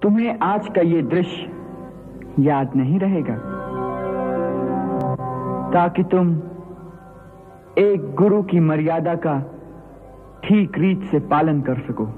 तुम्हें आज का ये दृश्य याद नहीं रहेगा, ताकि तुम एक गुरु की मर्यादा का ठीक रीत से पालन कर सको।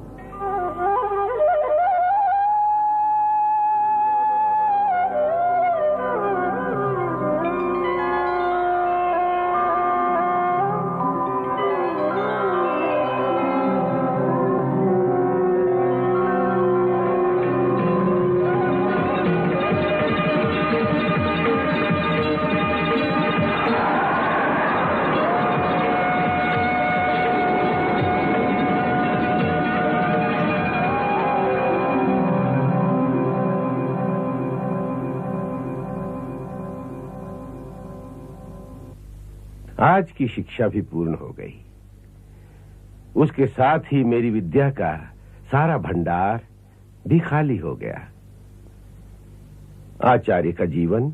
आज की शिक्षा भी पूर्ण हो गई। उसके साथ ही मेरी विद्या का सारा भंडार भी खाली हो गया। आचार्य का जीवन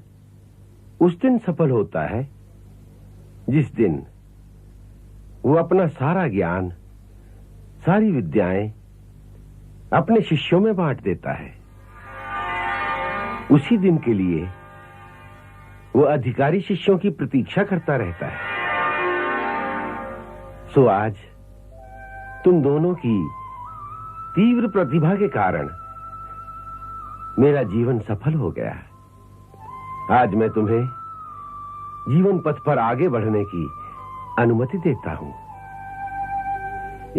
उस दिन सफल होता है जिस दिन वो अपना सारा ज्ञान, सारी विद्याएं अपने शिष्यों में बांट देता है। उसी दिन के लिए वो अधिकारी शिष्यों की प्रतीक्षा करता रहता है। सो आज तुम दोनों की तीव्र प्रतिभा के कारण मेरा जीवन सफल हो गया। आज मैं तुम्हें जीवन पथ पर आगे बढ़ने की अनुमति देता हूं,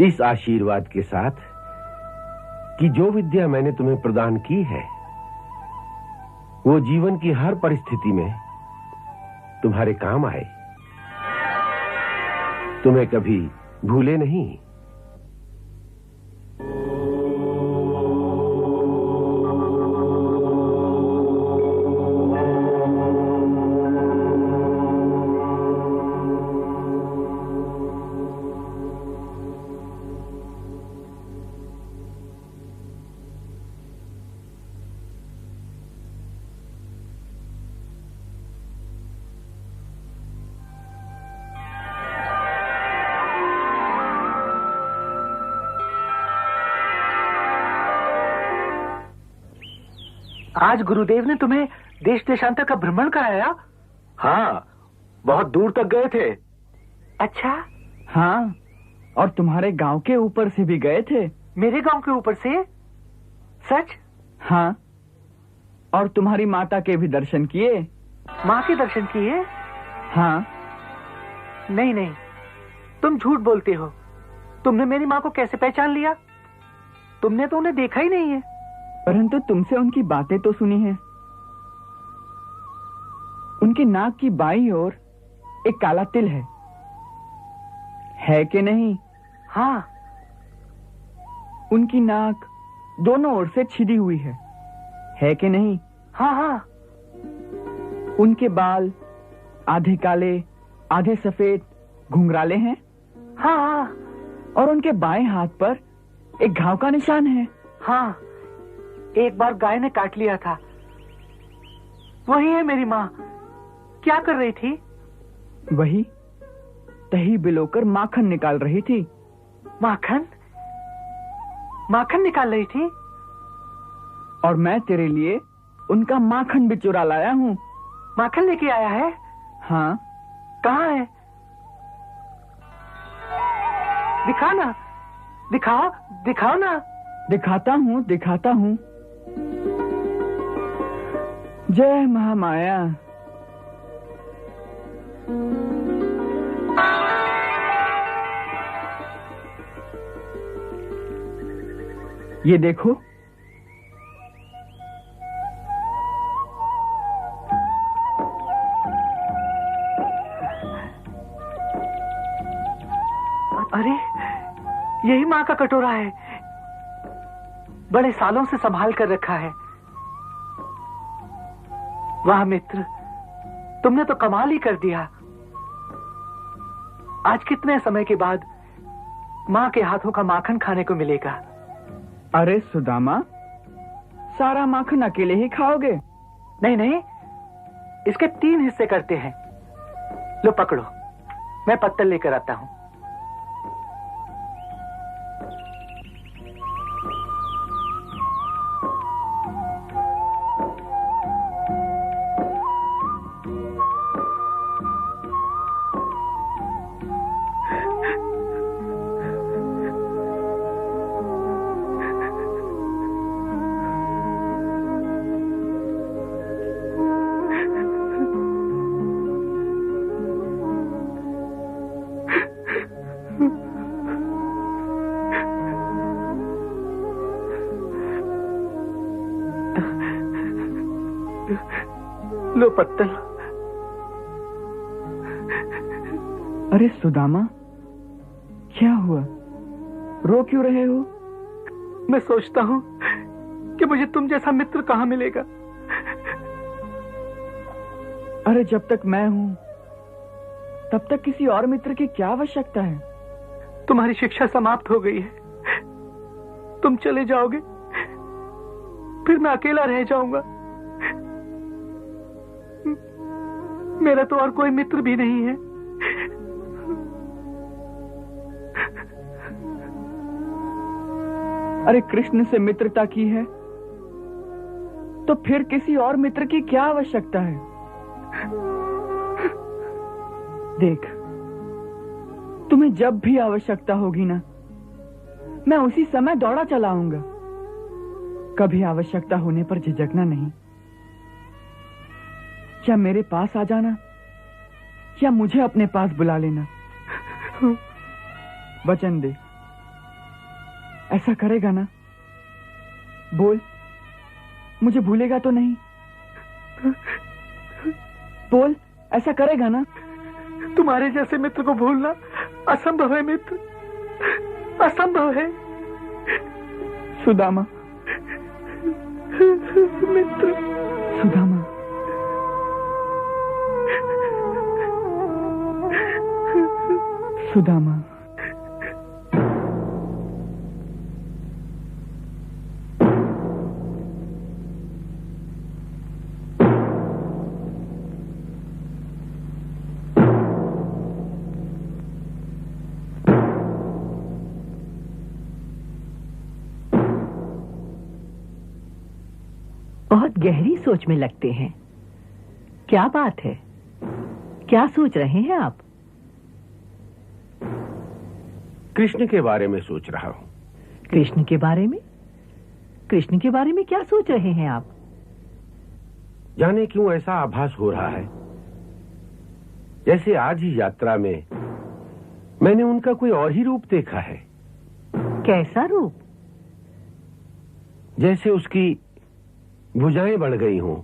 इस आशीर्वाद के साथ कि जो विद्या मैंने तुम्हें प्रदान की है वो जीवन की हर परिस्थिति में तुम्हारे काम आए, तुम्हें कभी भूले नहीं। आज गुरुदेव ने तुम्हें देश देशांतर का भ्रमण कराया? हाँ, बहुत दूर तक गए थे। अच्छा। हाँ, और तुम्हारे गांव के ऊपर से भी गए थे। मेरे गांव के ऊपर से? सच? हाँ, और तुम्हारी माता के भी दर्शन किए। माँ के दर्शन किए? हाँ। नहीं नहीं, तुम झूठ बोलते हो। तुमने मेरी माँ को कैसे पहचान लिया? तुमने तो उन्हें देखा ही नहीं है। परंतु तुमसे उनकी बातें तो सुनी है। उनके नाक की बाईं ओर एक काला तिल है कि नहीं? हाँ। उनकी नाक दोनों ओर से छिदी हुई है कि नहीं? हाँ हाँ। उनके बाल आधे काले आधे सफेद घुंघराले हैं। हाँ हाँ। और उनके बाएं हाथ पर एक घाव का निशान है। हाँ, एक बार गाय ने काट लिया था। वही है मेरी माँ। क्या कर रही थी? वही दही बिलोकर माखन निकाल रही थी। माखन? माखन निकाल रही थी? और मैं तेरे लिए उनका माखन भी चुरा लाया हूँ। माखन लेके आया है? हाँ। कहाँ है? दिखा ना, दिखाओ दिखाओ ना। दिखाता हूँ। जय महामाया। ये देखो, अरे यही माँ का कटोरा है। बड़े सालों से संभाल कर रखा है। वाह मित्र, तुमने तो कमाल ही कर दिया। आज कितने समय के बाद माँ के हाथों का माखन खाने को मिलेगा। अरे सुदामा, सारा माखन अकेले ही खाओगे? नहीं नहीं, इसके 3 हिस्से करते हैं। लो पकड़ो, मैं पत्तल लेकर आता हूं। लो पत्तल। अरे सुदामा, क्या हुआ? रो क्यों रहे हो? मैं सोचता हूं कि मुझे तुम जैसा मित्र कहां मिलेगा। अरे जब तक मैं हूं तब तक किसी और मित्र की क्या आवश्यकता है? तुम्हारी शिक्षा समाप्त हो गई है, तुम चले जाओगे, फिर मैं अकेला रह जाऊंगा। मेरा तो और कोई मित्र भी नहीं है। अरे कृष्ण से मित्रता की है तो फिर किसी और मित्र की क्या आवश्यकता है? देख, तुम्हें जब भी आवश्यकता होगी ना, मैं उसी समय दौड़ा चला आऊंगा। कभी आवश्यकता होने पर झिझकना नहीं। या मेरे पास आ जाना या मुझे अपने पास बुला लेना। वचन दे, ऐसा करेगा ना? बोल, मुझे भूलेगा तो नहीं? बोल, ऐसा करेगा ना? तुम्हारे जैसे मित्र को भूलना असंभव है मित्र, असंभव है। सुदामा, मित्र, सुदामा, सुदामा। बहुत गहरी सोच में लगते हैं। क्या बात है? क्या सोच रहे हैं आप? कृष्ण के बारे में सोच रहा हूं। कृष्ण के बारे में? कृष्ण के बारे में क्या सोच रहे हैं आप? जाने क्यों ऐसा आभास हो रहा है जैसे आज ही यात्रा में मैंने उनका कोई और ही रूप देखा है। कैसा रूप? जैसे उसकी भुजाएं बढ़ गई हों।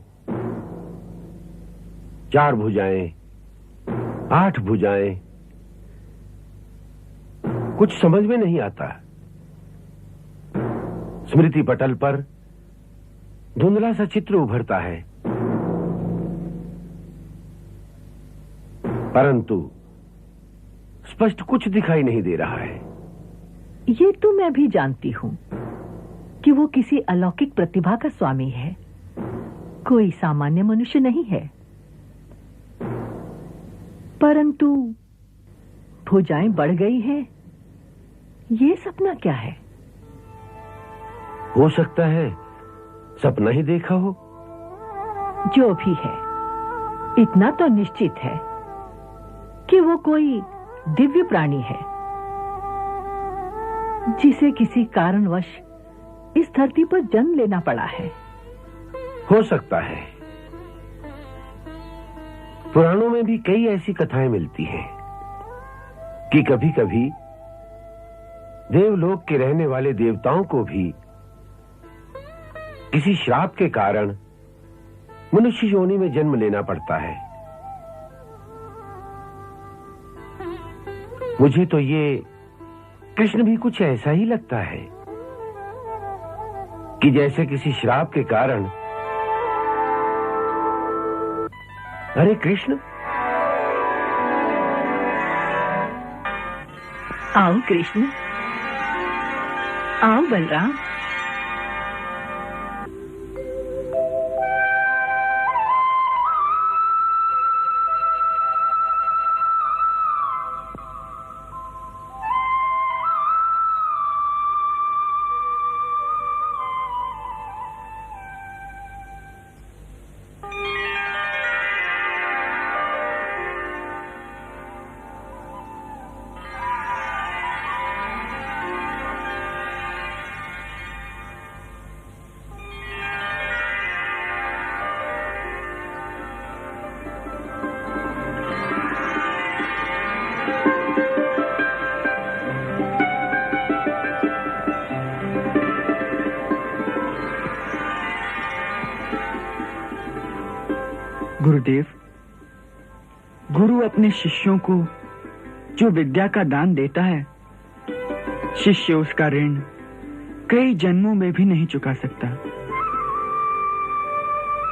4 भुजाएं, 8 भुजाएं, कुछ समझ में नहीं आता। स्मृति पटल पर धुंधला सा चित्र उभरता है, परंतु स्पष्ट कुछ दिखाई नहीं दे रहा है। ये तो मैं भी जानती हूं कि वो किसी अलौकिक प्रतिभा का स्वामी है, कोई सामान्य मनुष्य नहीं है। परंतु भुजाएं बढ़ गई हैं, ये सपना क्या है? हो सकता है सपना ही देखा हो। जो भी है, इतना तो निश्चित है कि वो कोई दिव्य प्राणी है जिसे किसी कारणवश इस धरती पर जन्म लेना पड़ा है। हो सकता है। पुराणों में भी कई ऐसी कथाएं मिलती हैं कि कभी-कभी देवलोक के रहने वाले देवताओं को भी किसी श्राप के कारण मनुष्य योनि में जन्म लेना पड़ता है। मुझे तो ये कृष्ण भी कुछ ऐसा ही लगता है कि जैसे किसी श्राप के कारण। अरे कृष्ण, आओ कृष्ण, आओ बलराम। गुरुदेव, गुरु अपने शिष्यों को जो विद्या का दान देता है, शिष्य उसका ऋण कई जन्मों में भी नहीं चुका सकता।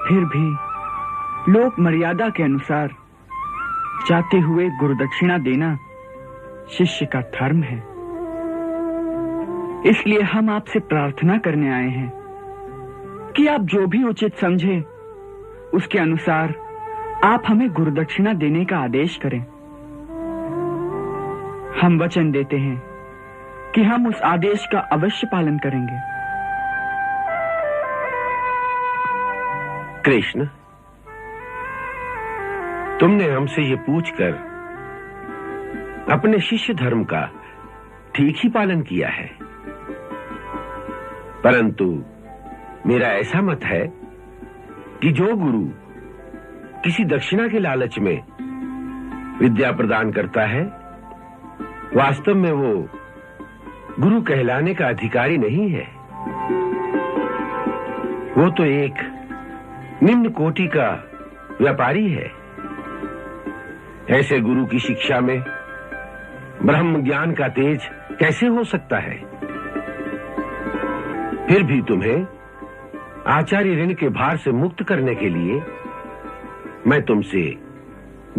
फिर भी लोक मर्यादा के अनुसार चाहते हुए गुरुदक्षिणा देना शिष्य का धर्म है। इसलिए हम आपसे प्रार्थना करने आए हैं कि आप जो भी उचित समझे उसके अनुसार आप हमें गुरुदक्षिणा देने का आदेश करें। हम वचन देते हैं कि हम उस आदेश का अवश्य पालन करेंगे। कृष्ण, तुमने हमसे ये पूछकर अपने शिष्य धर्म का ठीक ही पालन किया है, परंतु मेरा ऐसा मत है कि जो गुरु किसी दक्षिणा के लालच में विद्या प्रदान करता है, वास्तव में वो गुरु कहलाने का अधिकारी नहीं है। वो तो एक निम्न कोटि का व्यापारी है। ऐसे गुरु की शिक्षा में ब्रह्म ज्ञान का तेज कैसे हो सकता है? फिर भी तुम्हें आचार्य ऋण के भार से मुक्त करने के लिए मैं तुमसे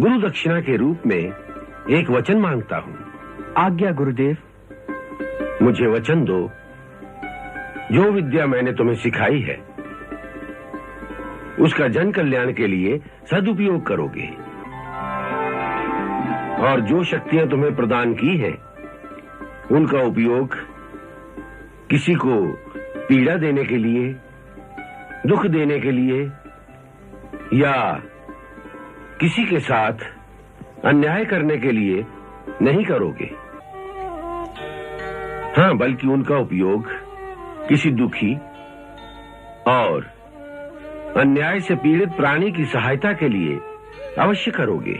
गुरु दक्षिणा के रूप में एक वचन मांगता हूं। आज्ञा गुरुदेव। मुझे वचन दो, जो विद्या मैंने तुम्हें सिखाई है उसका जन कल्याण के लिए सदुपयोग करोगे, और जो शक्तियां तुम्हें प्रदान की है उनका उपयोग किसी को पीड़ा देने के लिए, दुख देने के लिए या किसी के साथ अन्याय करने के लिए नहीं करोगे। हाँ, बल्कि उनका उपयोग किसी दुखी और अन्याय से पीड़ित प्राणी की सहायता के लिए अवश्य करोगे।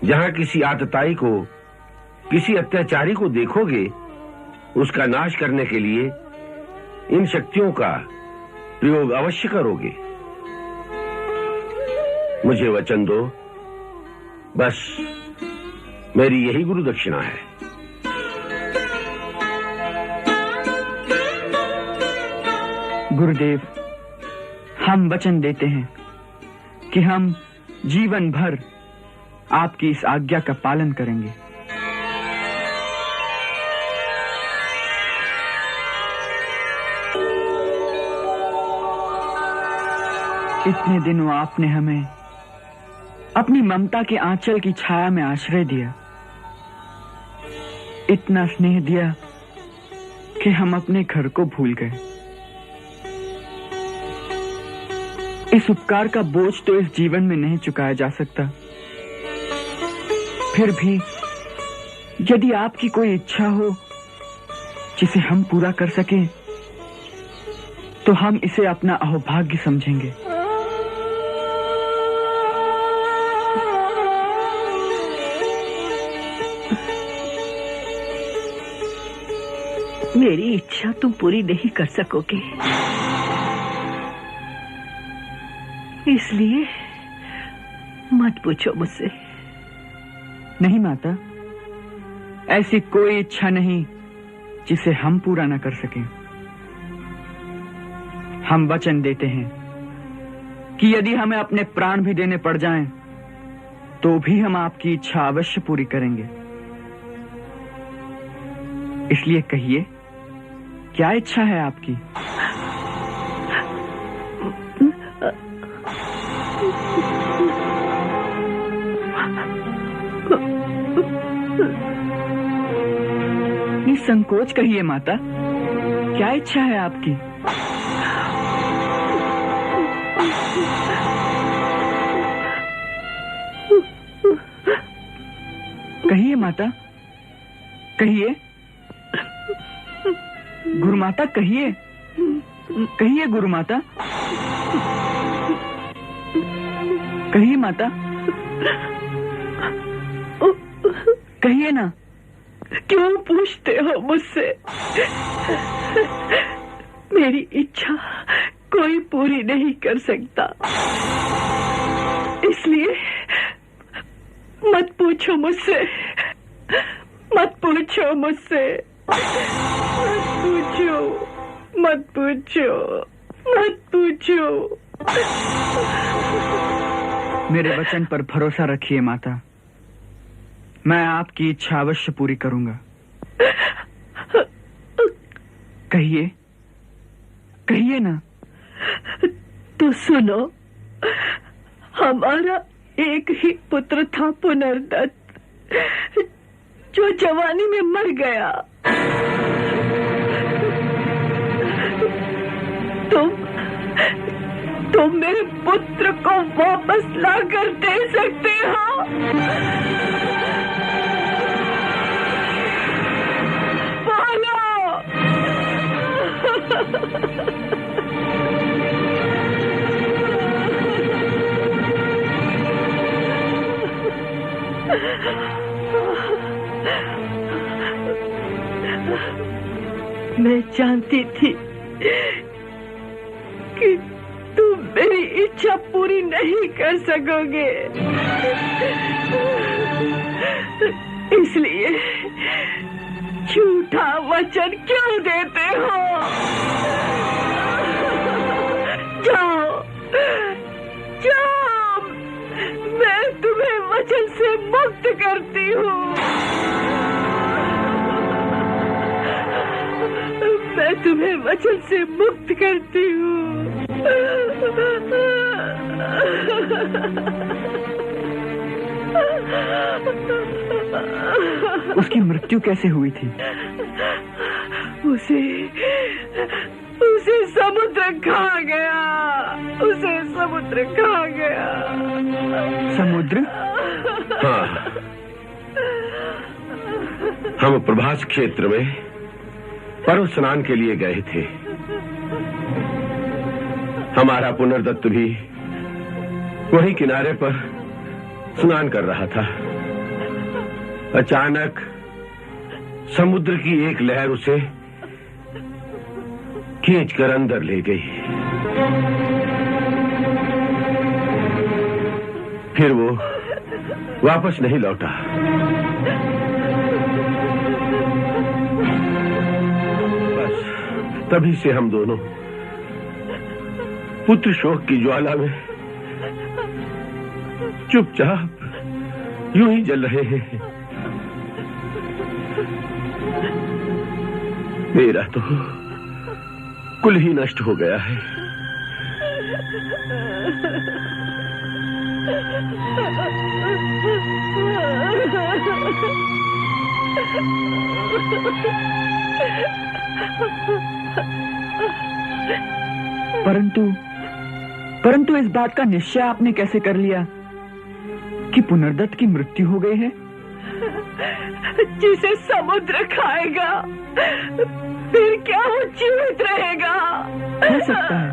जहां किसी आतताई को, किसी अत्याचारी को देखोगे, उसका नाश करने के लिए इन शक्तियों का प्रयोग अवश्य करोगे। मुझे वचन दो, बस मेरी यही गुरु दक्षिणा है। गुरुदेव, हम वचन देते हैं कि हम जीवन भर आपकी इस आज्ञा का पालन करेंगे। इतने दिनों आपने हमें अपनी ममता के आंचल की छाया में आश्रय दिया, इतना स्नेह दिया कि हम अपने घर को भूल गए। इस उपकार का बोझ तो इस जीवन में नहीं चुकाया जा सकता। फिर भी यदि आपकी कोई इच्छा हो जिसे हम पूरा कर सकें, तो हम इसे अपना अहोभाग्य समझेंगे। मेरी इच्छा तुम पूरी नहीं कर सकोगे, इसलिए मत पूछो मुझसे। नहीं माता, ऐसी कोई इच्छा नहीं जिसे हम पूरा न कर सकें। हम वचन देते हैं कि यदि हमें अपने प्राण भी देने पड़ जाएं, तो भी हम आपकी इच्छा अवश्य पूरी करेंगे। इसलिए कहिए, क्या इच्छा है आपकी? निसंकोच कहिए माता, क्या इच्छा है आपकी? कहिए माता, कहिए। गुरु माता कहिए, कहिए गुरु माता, कहिए माता, कहिए ना। क्यों पूछते हो मुझसे? मेरी इच्छा कोई पूरी नहीं कर सकता। इसलिए मत पूछो मुझसे, मत पूछो मुझसे, मत पूछो, मत पूछो, मत पूछो। मेरे वचन पर भरोसा रखिए माता, मैं आपकी इच्छा अवश्य पूरी करूंगा। कहिए, कहिए ना। तो सुनो, हमारा एक ही पुत्र था पुनर्दत्त, जो जवानी में मर गया। तुम मेरे पुत्र को वापस लाकर दे सकते हो? बोलो। मैं जानती थी कि तुम मेरी इच्छा पूरी नहीं कर सकोगे, इसलिए झूठा वचन क्यों देते हो? जाओ, जाओ, मैं तुम्हें वचन से मुक्त करती हूँ। मैं तुम्हें वचन से मुक्त करती हूँ। उसकी मृत्यु कैसे हुई थी? उसे समुद्र खा गया, उसे समुद्र खा गया। समुद्र? हाँ, हम प्रभास क्षेत्र में पर्व स्नान के लिए गए थे। हमारा पुनर्दत्त भी वही किनारे पर स्नान कर रहा था। अचानक समुद्र की एक लहर उसे खींचकर अंदर ले गई। फिर वो वापस नहीं लौटा। बस तभी से हम दोनों पुत्र शोक की ज्वाला में चुपचाप यूं ही जल रहे हैं। मेरा तो कुल ही नष्ट हो गया है। परंतु इस बात का निश्चय आपने कैसे कर लिया कि पुनर्दत्त की मृत्यु हो गई है? जिसे समुद्र खाएगा फिर क्या वो जीवित रहेगा? हो सकता है।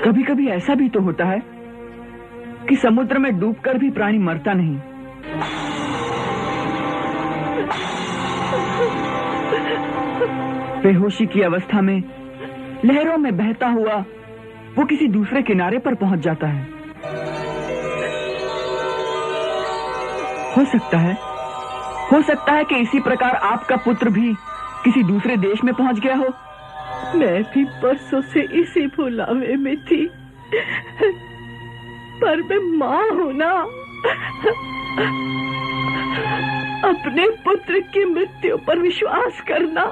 कभी कभी ऐसा भी तो होता है कि समुद्र में डूबकर भी प्राणी मरता नहीं। बेहोशी की अवस्था में लहरों में बहता हुआ वो किसी दूसरे किनारे पर पहुंच जाता है। हो सकता है कि इसी प्रकार आपका पुत्र भी किसी दूसरे देश में पहुंच गया हो। मैं भी परसों से इसी भुलावे में थी, पर मैं मां हूं ना। अपने पुत्र की मृत्यु पर विश्वास करना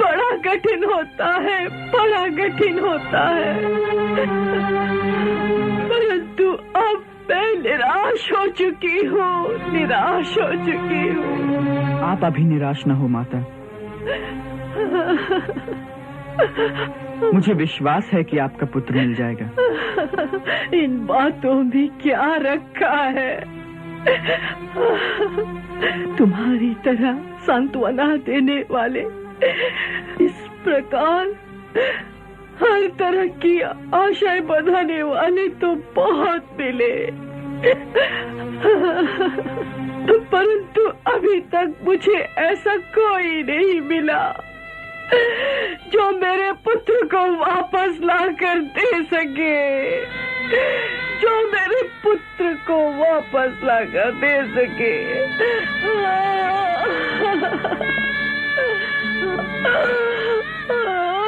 बड़ा कठिन होता है, बड़ा कठिन होता है। परंतु अब मैं निराश हो चुकी हूँ, निराश हो चुकी हूँ। आप अभी निराश न हो माता। मुझे विश्वास है कि आपका पुत्र मिल जाएगा। इन बातों में क्या रखा है? तुम्हारी तरह सांत्वना देने वाले इस प्रकार हर तरह की आशाएं बंधाने वाले तो बहुत मिले, परंतु अभी तक मुझे ऐसा कोई नहीं मिला जो मेरे पुत्र को वापस ला कर दे सके, जो मेरे पुत्र को वापस ला कर दे सके।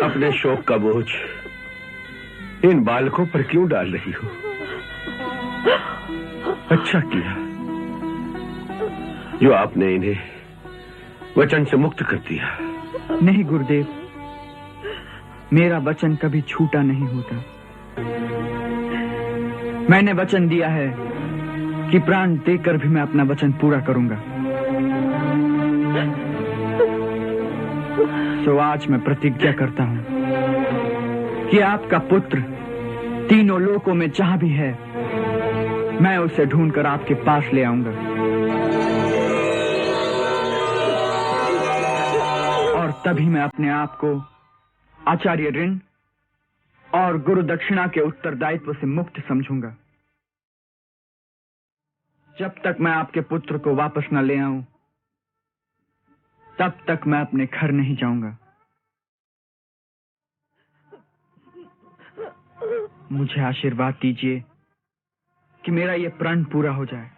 अपने शोक का बोझ इन बालकों पर क्यों डाल रही हो? अच्छा किया जो आपने इन्हें वचन से मुक्त कर दिया। नहीं गुरुदेव, मेरा वचन कभी छूटा नहीं होता। मैंने वचन दिया है कि प्राण देकर भी मैं अपना वचन पूरा करूंगा। तो आज मैं प्रतिज्ञा करता हूं कि आपका पुत्र तीनों लोकों में जहां भी है, मैं उसे ढूंढकर आपके पास ले आऊंगा और तभी मैं अपने आप को आचार्य ऋण और गुरु दक्षिणा के उत्तरदायित्व से मुक्त समझूंगा। जब तक मैं आपके पुत्र को वापस न ले आऊं, तब तक मैं अपने घर नहीं जाऊंगा। मुझे आशीर्वाद दीजिए कि मेरा यह प्रण पूरा हो जाए।